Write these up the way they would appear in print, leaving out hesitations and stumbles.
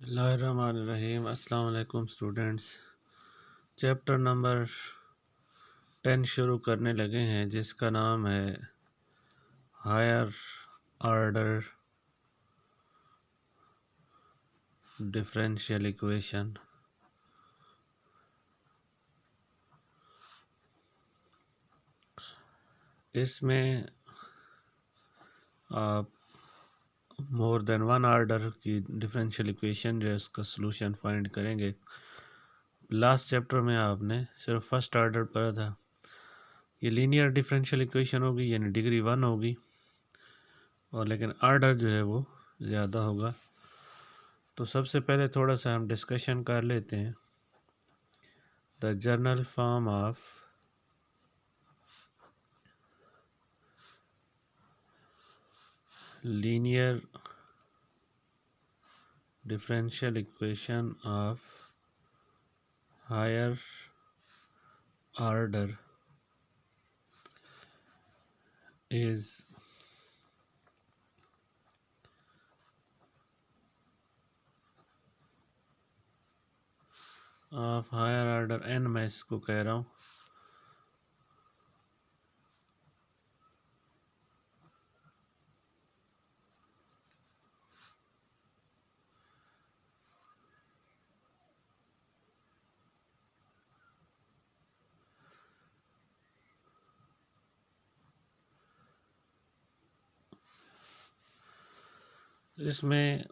बिस्मिल्लाहिर्रहमानिर्रहीम। अस्सलाम वालेकुम स्टूडेंट्स। चैप्टर नंबर 10 शुरू करने लगे हैं जिसका नाम है हायर ऑर्डर डिफरेंशियल इक्वेशन। इसमें आप मोर देन वन ऑर्डर की डिफरेंशियल इक्वेशन जो है उसका सलूशन फाइंड करेंगे। लास्ट चैप्टर में आपने सिर्फ फर्स्ट ऑर्डर पढ़ा था। ये लीनियर डिफरेंशियल इक्वेशन होगी, यानी डिग्री 1 होगी, और लेकिन ऑर्डर जो है वो ज़्यादा होगा। तो सबसे पहले थोड़ा सा हम डिस्कशन कर लेते हैं the general form of linear differential equation of higher order is of higher order N, मैं इसको कह रहा हूँ। इसमें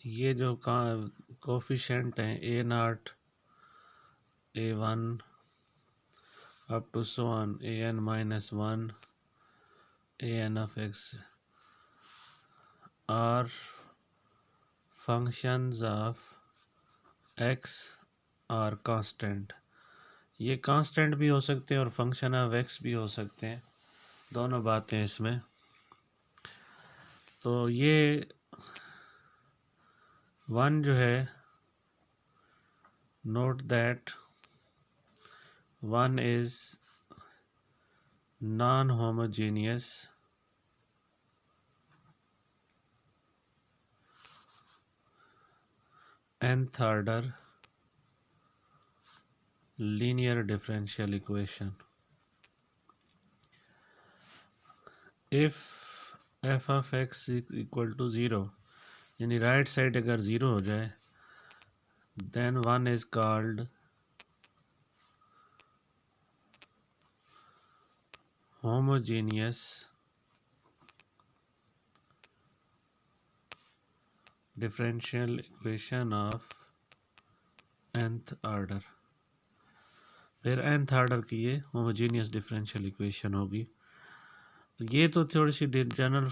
ये जो कोफिशेंट हैं A0, A1 up to so on AN-1 AN of x are functions of x और कांस्टेंट। ये कांस्टेंट भी हो सकते हैं और फंक्शन ऑफ x भी हो सकते हैं, दोनों बातें इसमें। तो ये 1 जो है, note that 1 is non homogeneous nth order linear differential equation if f of x equal to 0, यानी राइट साइड अगर 0 हो जाए, then 1 is called homogeneous differential equation of nth order। फिर nth ऑर्डर की ये होमोजेनियस डिफरेंशियल इक्वेशन होगी। तो ये तो थोड़ी सी जनरल।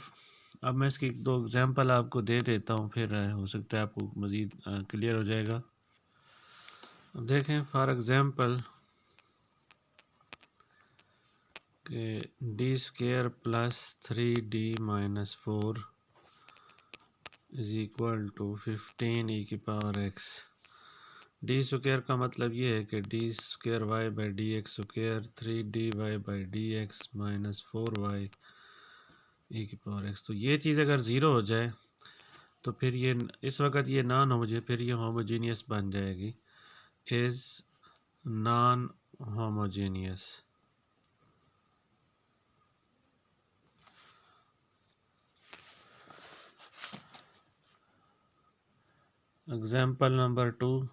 अब मैं इसकी 2 एग्जांपल आपको दे देता हूँ, फिर हो सकता है आपको मज़ीद क्लियर हो जाएगा। देखें फॉर एग्जांपल कि d² plus 3d minus 4 is equal to 15 e की पावर x। d² का मतलब ये है कि d² by dx² 3dy by dx minus 4y e की पावर x। तो ये चीज़ अगर ज़ीरो हो जाए तो फिर ये इस वक्त ये नॉन होमोजे फिर ये होमोजेनियस बन जाएगी, is non homogeneous. Example number 2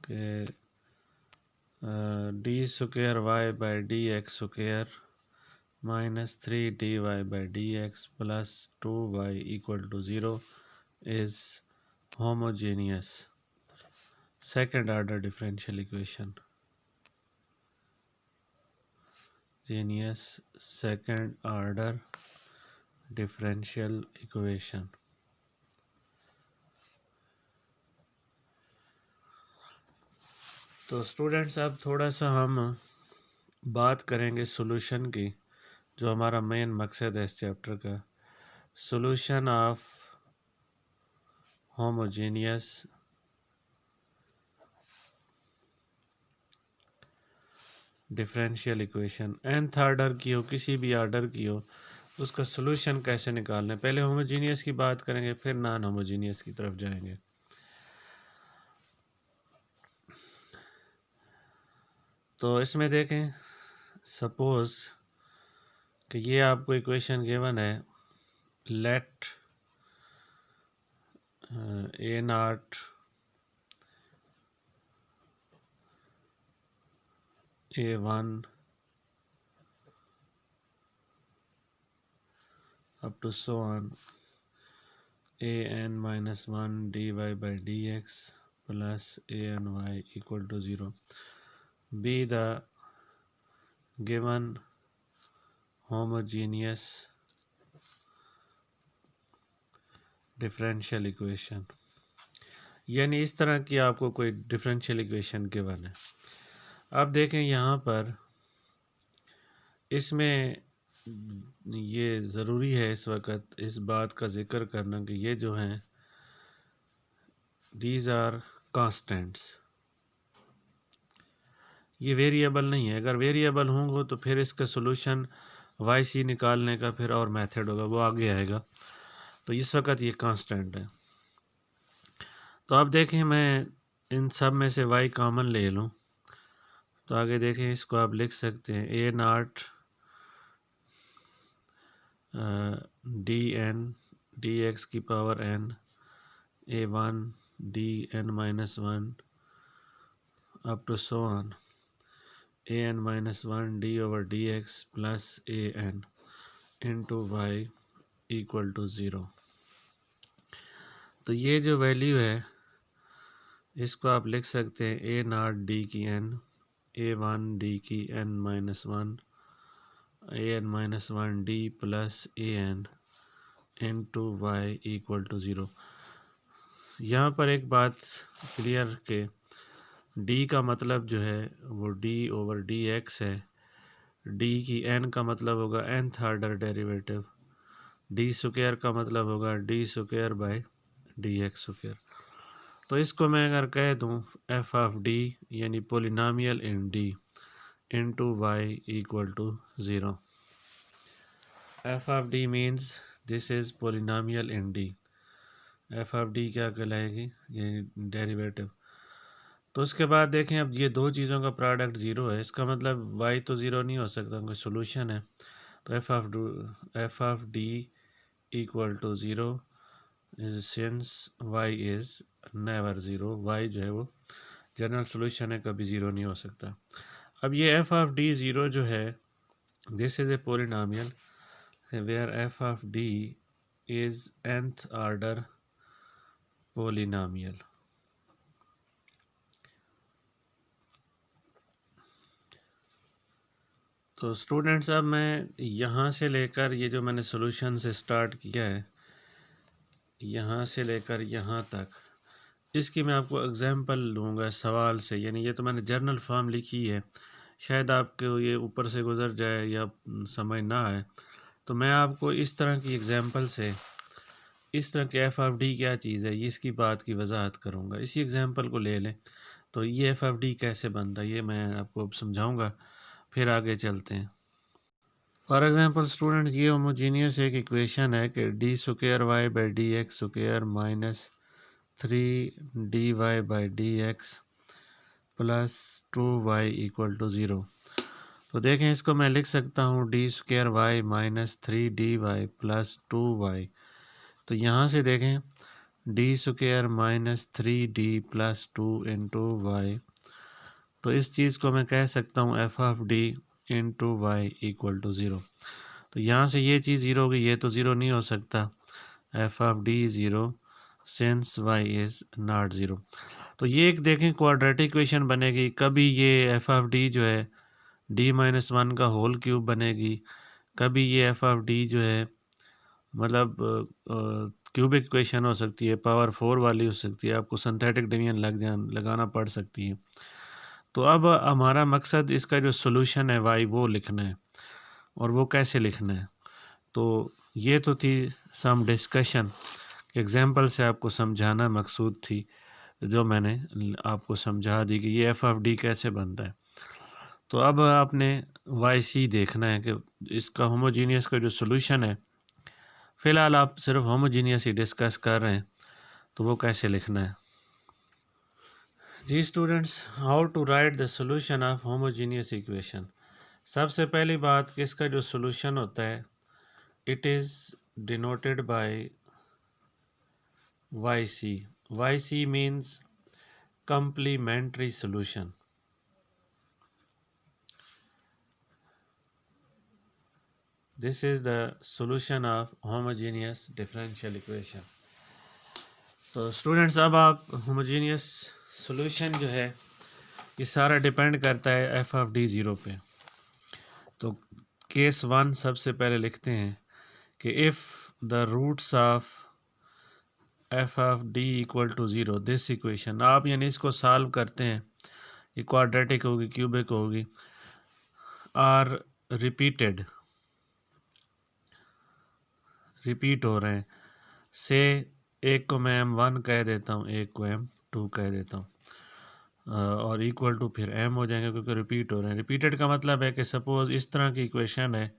के d² by dx² minus 3dy by dx plus 2y equal to 0 is homogeneous second order differential equation. Genius second order differential equation. तो स्टूडेंट्स अब थोड़ा सा हम बात करेंगे सॉल्यूशन की, जो हमारा मेन मकसद है इस चैप्टर का। Solution of homogeneous differential equation. nth order की हो, किसी भी ऑर्डर की हो, उसका सॉल्यूशन कैसे निकालना है। पहले होमोजीनियस की बात करेंगे, फिर नॉन होमोजीनियस की तरफ जाएंगे। तो इसमें देखें, सपोज कि ये आपको इक्वेशन गिवन है, let A naught A1 up to so on an minus 1 dy by dx plus any equal to 0 be the given homogeneous differential equation। यानी इस तरह की आपको कोई डिफरेंशियल इक्वेशन गिवन है। अब देखें यहाँ पर इसमें ये ज़रूरी है इस वक्त इस बात का ज़िक्र करना कि ये जो हैं दीज आर कांस्टेंट्स, ये वेरिएबल नहीं है। अगर वेरिएबल होंगे तो फिर इसका सॉल्यूशन YC निकालने का फिर और मेथड होगा, वो आगे आएगा। तो इस वक्त ये कांस्टेंट है। तो अब देखें, मैं इन सब में से y कॉमन ले लूँ तो आगे देखें, इसको आप लिख सकते हैं ए नॉट dn dx की power n A1 dn minus 1 up to so on an minus 1 d over dx plus an into y equal to 0। तो ये जो वैल्यू है इसको आप लिख सकते हैं ए नॉट डी की n, A1 डी की n minus 1 an minus 1 d plus an into y equal to 0। यहाँ पर एक बात क्लियर के d का मतलब जो है वो d ओवर dx है, d की n का मतलब होगा nth order derivative, d square का मतलब होगा d square by dx square. तो इसको मैं अगर कह दूँ f ऑफ d यानी polynomial in d into y equal to 0। f of d means this is polynomial in d। f of d क्या कहलाएगी, ये डेरिवेटिव। तो उसके बाद देखें, अब ये दो चीज़ों का प्रोडक्ट ज़ीरो है, इसका मतलब y तो ज़ीरो नहीं हो सकता, कोई सोल्यूशन है। तो f of d equal to 0 since y is never 0। y जो है वो जनरल सोल्यूशन है, कभी ज़ीरो नहीं हो सकता। अब ये f of d ज़ीरो जो है, this is a polynomial where f of d is nth order polynomial। तो स्टूडेंट्स, अब मैं यहाँ से लेकर ये जो मैंने सॉल्यूशन से स्टार्ट किया है, यहाँ से लेकर यहाँ तक, इसकी मैं आपको एग्जांपल लूँगा सवाल से। यानी ये तो मैंने जर्नल फॉर्म लिखी है, शायद आपको ये ऊपर से गुज़र जाए या समझ ना आए, तो मैं आपको इस तरह की एग्जांपल से, इस तरह के एफ ऑफ डी क्या चीज़ है, ये इसकी बात की वजाहत करूँगा। इसी एग्जांपल को ले लें तो ये एफ ऑफ डी कैसे बनता है ये मैं आपको अब समझाऊँगा, फिर आगे चलते हैं। फॉर एग्ज़ाम्पल स्टूडेंट्स, ये होमोजीनियस एक इक्वेशन है कि D square Y by D X square minus 3dy by D X plus 2y equal to 0। तो देखें, इसको मैं लिख सकता हूँ D square Y minus 3dy plus 2y। तो यहाँ से देखें, D square minus 3d plus 2 into Y, तो इस चीज़ को मैं कह सकता हूँ F of D into Y equal to 0। तो यहाँ से ये चीज़ ज़ीरो होगी, ये तो ज़ीरो नहीं हो सकता, F of D zero since Y is not zero. तो ये एक देखें क्वाड्रेटिक इक्वेशन बनेगी, कभी ये एफ ऑफ डी जो है डी माइनस 1 का होल क्यूब बनेगी, कभी ये एफ ऑफ डी जो है मतलब क्यूबिक इक्वेशन हो सकती है, पावर 4 वाली हो सकती है, आपको सिंथेटिक डिवीजन लगाना पड़ सकती है। तो अब हमारा मकसद इसका जो सॉल्यूशन है वाई वो लिखना है, और वो कैसे लिखना है। तो ये तो थी सम डिस्कशन, एग्जांपल से आपको समझाना मकसूद थी, जो मैंने आपको समझा दी कि ये एफ ऑफ डी कैसे बनता है। तो अब आपने वाई सी देखना है कि इसका होमोजीनियस का जो सोल्यूशन है, फ़िलहाल आप सिर्फ होमोजीनियस ही डिस्कस कर रहे हैं, तो वो कैसे लिखना है। जी students, how to write the solution of homogeneous equation. सबसे पहली कि इसका जो सोल्यूशन होता है, it is denoted by Y C. Y C means complementary solution. This is the solution of homogeneous differential equation. तो स्टूडेंट्स, अब आप homogeneous solution जो है ये सारा डिपेंड करता है एफ ऑफ डी ज़ीरो पे। तो केस 1 सबसे पहले लिखते हैं कि if the roots of F of D equal to zero, this equation, आप यानी इसको सॉल्व करते हैं, ये क्वाड्रेटिक होगी, क्यूबिक होगी, आर रिपीट हो रहे हैं, से एक को मैं M1 कह देता हूँ, एक को M2 कह देता हूँ, और इक्वल टू फिर M हो जाएंगे क्योंकि रिपीट हो रहे हैं। रिपीटेड का मतलब है कि सपोज़ इस तरह की इक्वेशन है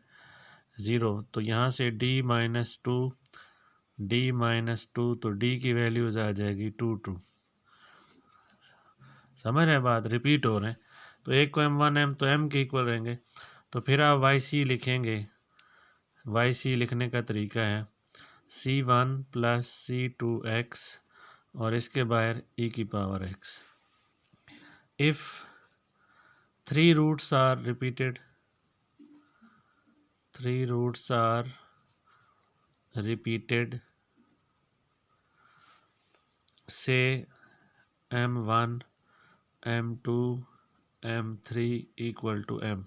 0, तो यहाँ से D माइनस टू, तो D की वैल्यूज़ आ जाएगी 2 समझ रहे हैं बात, रिपीट हो रहे हैं, तो एक को M1 M तो M के इक्वल रहेंगे। तो फिर आप YC लिखेंगे, YC लिखने का तरीका है C1 प्लस C2x और इसके बाहर e की power x। If 3 roots are repeated, 3 roots are repeated, say M1 M2 M3 equal to M,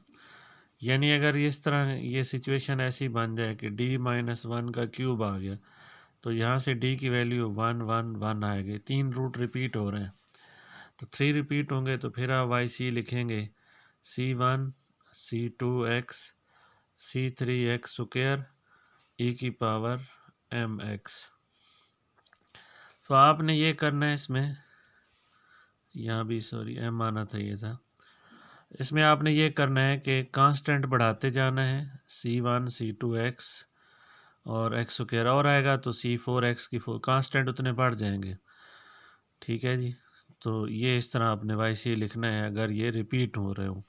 यानी अगर इस तरह ये सिचुएशन ऐसी बन जाए कि D-1 का क्यूब आ गया, तो यहाँ से D की वैल्यू 1 1 1 आएगी। 3 रूट रिपीट हो रहे हैं, तो 3 रिपीट होंगे, तो फिर आप YC लिखेंगे C1 C2x C3x square e की पावर mx। तो आपने ये करना है, इसमें यहाँ भी m आना था, ये था, इसमें आपने ये करना है कि कांस्टेंट बढ़ाते जाना है, C1 C2x और x स्क्वायर और आएगा तो C4x की 4 कांस्टेंट उतने बढ़ जाएंगे। ठीक है जी, तो ये इस तरह आपने YC लिखना है अगर ये रिपीट हो रहे हो।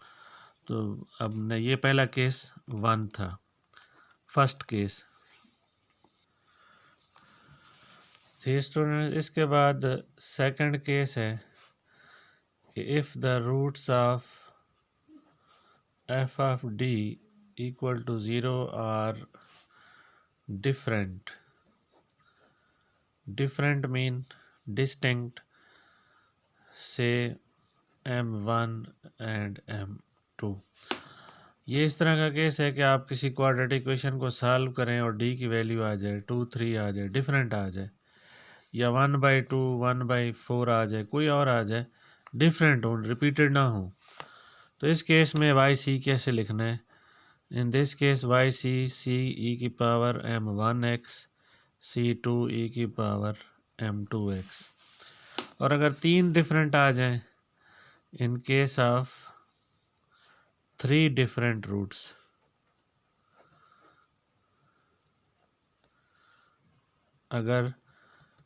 तो अब न, ये पहला केस 1 था, फर्स्ट केस। जी स्टूडेंट, इसके बाद सेकंड केस है कि if the roots of F of D equal to zero are different, different mean distinct, say M1 and M2। ये इस तरह का केस है कि आप किसी क्वाड्रेटिक इक्वेशन को सॉल्व करें और D की वैल्यू आ जाए 2 3 आ जाए, डिफरेंट आ जाए, या 1/2 1/4 आ जाए, कोई और आ जाए, डिफरेंट हो, रिपीटेड ना हो। तो इस केस में YC कैसे लिखना है? In this case YC C e की पावर M1x C2 e की पावर M2x। और अगर 3 डिफरेंट आ जाएं, in case of 3 different roots, अगर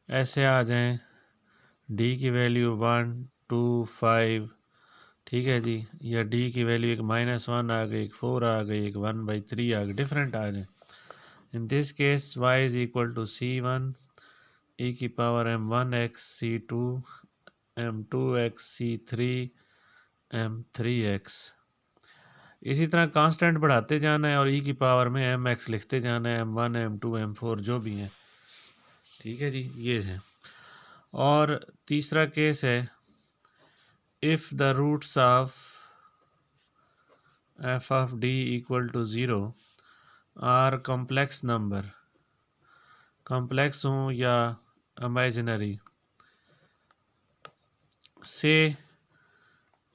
ऐसे आ जाएं D की वैल्यू 1 2 5, ठीक है जी, या D की वैल्यू एक -1 आ गई, एक 4 आ गई, एक 1/3 आ गई, डिफरेंट आ जाए, in this case y is equal to C1 e की power M1x C2 M2x C3 M3x। इसी तरह कांस्टेंट बढ़ाते जाना है और e की पावर में mx लिखते जाना है, M1 M2 M4 जो भी हैं। ठीक है जी, ये है। और तीसरा केस है if the roots of F of D equal to zero are complex number, complex हों या इमेजिनरी, से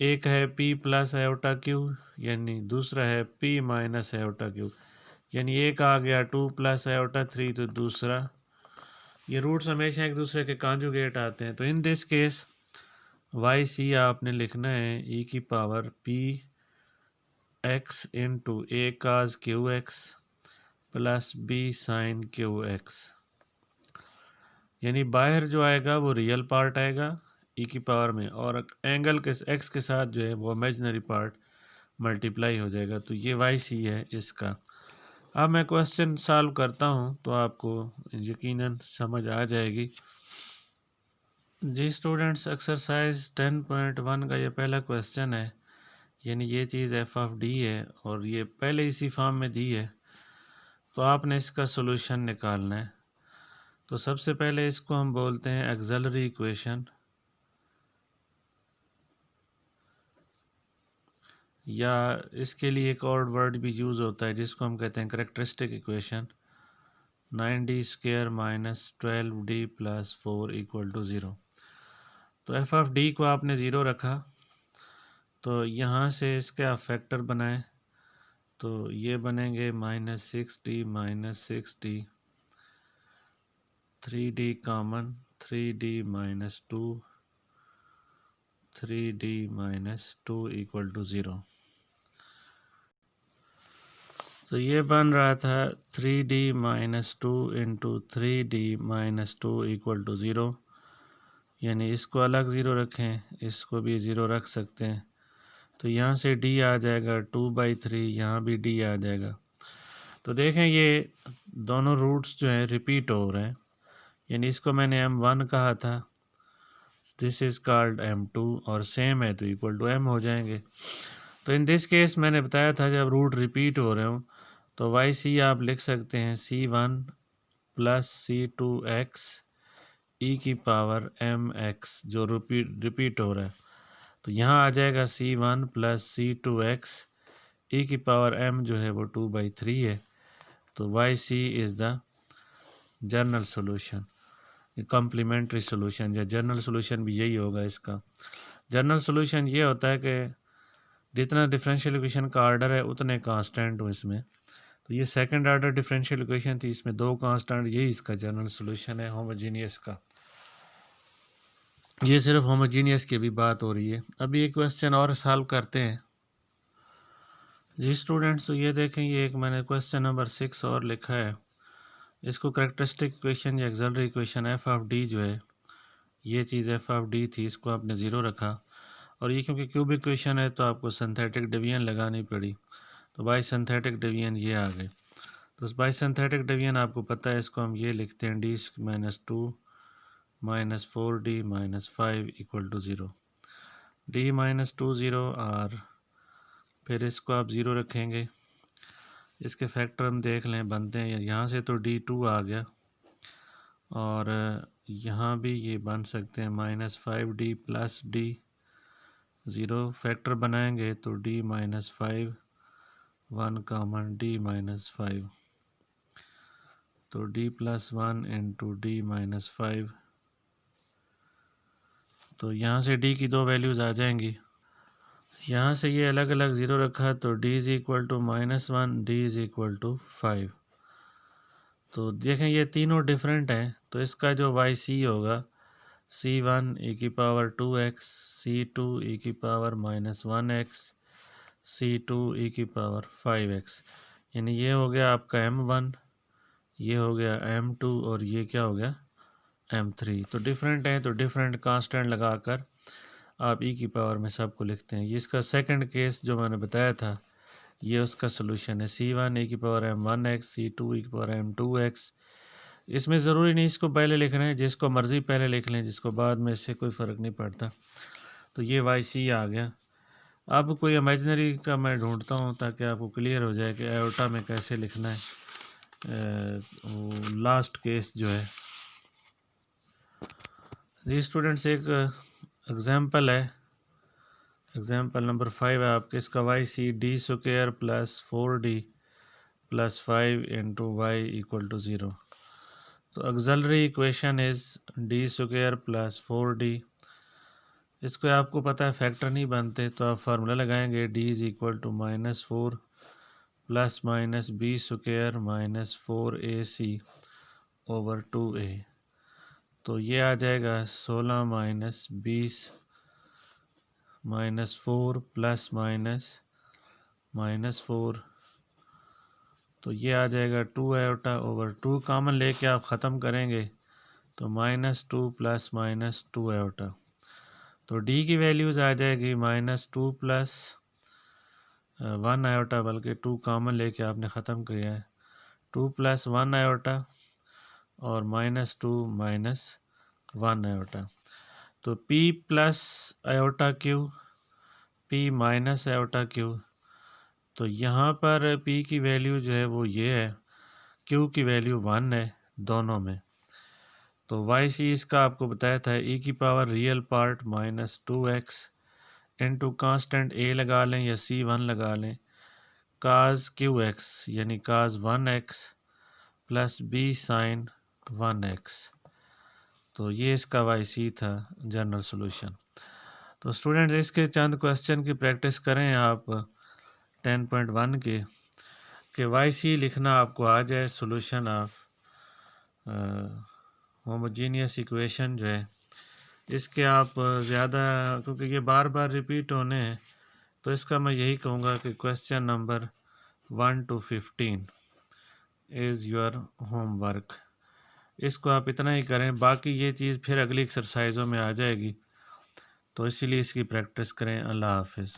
एक है p प्लस आयोटा क्यू, यानी दूसरा है p माइनस आयोटा क्यू, यानी एक आ गया 2 प्लस आयोटा 3, तो दूसरा, ये रूट्स हमेशा एक दूसरे के कॉन्जुगेट आते हैं। तो इन दिस केस YC आपने लिखना है e की power p x into A cos Q x plus B sine Q x, यानी बाहर जो आएगा वो रियल पार्ट आएगा ई की पावर में, और एंगल के एक्स के साथ जो है वो इमेजिनरी पार्ट मल्टीप्लाई हो जाएगा। तो ये वाई सी है इसका। अब मैं क्वेश्चन सॉल्व करता हूँ तो आपको यकीनन समझ आ जाएगी। जी स्टूडेंट्स, एक्सरसाइज 10.1 का ये पहला क्वेश्चन है, यानी ये चीज़ एफ ऑफ डी है और ये पहले इसी फॉर्म में दी है, तो आपने इसका सॉल्यूशन निकालना है। तो सबसे पहले इसको हम बोलते हैं एक्सिलरी इक्वेशन, या इसके लिए एक और वर्ड भी यूज़ होता है जिसको हम कहते हैं characteristic equation. 9d² minus 12d plus 4 equal to 0। तो एफ ऑफ डी को आपने ज़ीरो रखा, तो यहाँ से इसके आप फैक्टर बनाएं, तो ये बनेंगे -6d minus 6d, 3d common, 3d minus 2, 3d minus 2 equal to 0। तो ये बन रहा था 3d minus 2 into 3d minus 2 equal to 0, यानी इसको अलग ज़ीरो रखें, इसको भी ज़ीरो रख सकते हैं। तो यहाँ से d आ जाएगा 2/3, यहाँ भी d आ जाएगा। तो देखें ये दोनों रूट्स जो हैं रिपीट हो रहे हैं, यानी इसको मैंने m1 कहा था, दिस इज़ कॉल्ड m2, और सेम है तो इक्वल टू m हो जाएंगे। तो इन दिस केस मैंने बताया था जब रूट रिपीट हो रहे हो तो वाई सी आप लिख सकते हैं c1 प्लस c2x ई की पावर mx, जो रिपीट हो रहा है। तो यहाँ आ जाएगा c1 प्लस c2x ई की पावर m जो है वो 2/3 है। तो Y C is the general solution, complementary solution या जनरल सोल्यूशन भी यही होगा इसका। जनरल सोल्यूशन ये होता है कि जितना डिफरेंशियल इक्वेशन का आर्डर है उतने कांस्टेंट हो इसमें। तो ये सेकंड ऑर्डर डिफरेंशियल इक्वेशन थी, इसमें 2 कांस्टेंट, यही इसका जनरल सोल्यूशन है होमोजीनियस का। ये सिर्फ होमोजीनियस की भी बात हो रही है। अभी एक क्वेश्चन और सॉल्व करते हैं जी स्टूडेंट्स। तो ये देखें, ये एक मैंने क्वेश्चन नंबर 6 और लिखा है, इसको करेक्टरिस्टिक इक्वेशन या axillary equation F of D जो है, ये चीज़ एफ ऑफ डी थी, इसको आपने ज़ीरो रखा, और ये क्योंकि क्यूब इक्वेशन है तो आपको सिंथेटिक डिवीजन लगानी पड़ी, तो बाई सिंथेटिक डिवीजन ये आ गए। तो उस बाई सिंथेटिक डिवीजन आपको पता है, इसको हम ये लिखते हैं D minus 2 minus 4d minus 5 equal to 0। D minus 2 0, और फिर इसको आप ज़ीरो रखेंगे, इसके फैक्टर हम देख लें बनते हैं। यहाँ से तो d2 आ गया, और यहाँ भी ये बन सकते हैं -5d plus d, zero factor बनाएंगे तो d minus 5, 1 common d minus 5, तो d plus 1 into d minus 5। तो यहाँ से d की 2 वैल्यूज़ आ जाएंगी, यहाँ से ये अलग अलग ज़ीरो रखा तो d is equal to -1, d is equal to 5। तो देखें ये तीनों डिफरेंट हैं, तो इसका जो वाई सी होगा c1 e की पावर 2x, c2 e की पावर -1x, c2 e की पावर 5x, यानी ये हो गया आपका m1, ये हो गया m2, और ये क्या हो गया m3। तो डिफरेंट है तो डिफरेंट कांस्टेंट लगाकर आप ई की पावर में सबको लिखते हैं। ये इसका सेकंड केस जो मैंने बताया था, ये उसका सोल्यूशन है, c1 e की पावर m1x, c2 e की पावर m2x। इसमें ज़रूरी नहीं इसको पहले लिखना है, जिसको मर्ज़ी पहले लिख लें, जिसको बाद में इससे कोई फ़र्क नहीं पड़ता। तो ये वाई सी आ गया। अब कोई इमेजिनरी का मैं ढूंढता हूँ ताकि आपको क्लियर हो जाए कि एओर्टा में कैसे लिखना है। लास्ट केस जो है जी स्टूडेंट्स, एक एग्जांपल है, एग्जांपल नंबर 5 है आपके। इसका Y C d² plus 4d plus 5 into Y equal to 0। तो auxiliary equation is d² plus 4d। इसको आपको पता है फैक्टर नहीं बनते, तो आप फार्मूला लगाएंगे d is equal to -4 plus minus b² minus 4ac over 2a। तो ये आ जाएगा 16 माइनस 20 माइनस 4 प्लस माइनस -4, तो ये आ जाएगा 2 आयोटा ओवर 2, कॉमन लेके आप ख़त्म करेंगे तो -2 प्लस -2 आयोटा, तो डी की वैल्यूज़ आ जाएगी -2 प्लस 1 आयोटा, बल्कि 2 कॉमन लेके आपने ख़त्म किया है, 2 प्लस 1 आयोटा और -2 माइनस 1 आयोटा, तो P plus iota Q, P minus iota Q, तो यहाँ पर P की वैल्यू जो है वो ये है, Q की वैल्यू 1 है दोनों में, तो वाई सी इसका आपको बताया था e की power real part -2x into constant a लगा लें या c1 लगा लें, काज qx यानी काज 1x plus b sign 1x, तो ये इसका वाई सी था जनरल सॉल्यूशन। तो स्टूडेंट्स इसके चंद क्वेश्चन की प्रैक्टिस करें आप 10.1 के, कि वाई सी लिखना आपको आ जाए, सॉल्यूशन ऑफ होमोजीनियस इक्वेशन जो है, इसके आप ज़्यादा, क्योंकि ये बार बार रिपीट होने हैं, तो इसका मैं यही कहूँगा कि question number 1 to 15 is your homework, इसको आप इतना ही करें, बाकी ये चीज़ फिर अगली एक्सरसाइज़ों में आ जाएगी, तो इसीलिए इसकी प्रैक्टिस करें। अल्लाह हाफिज़।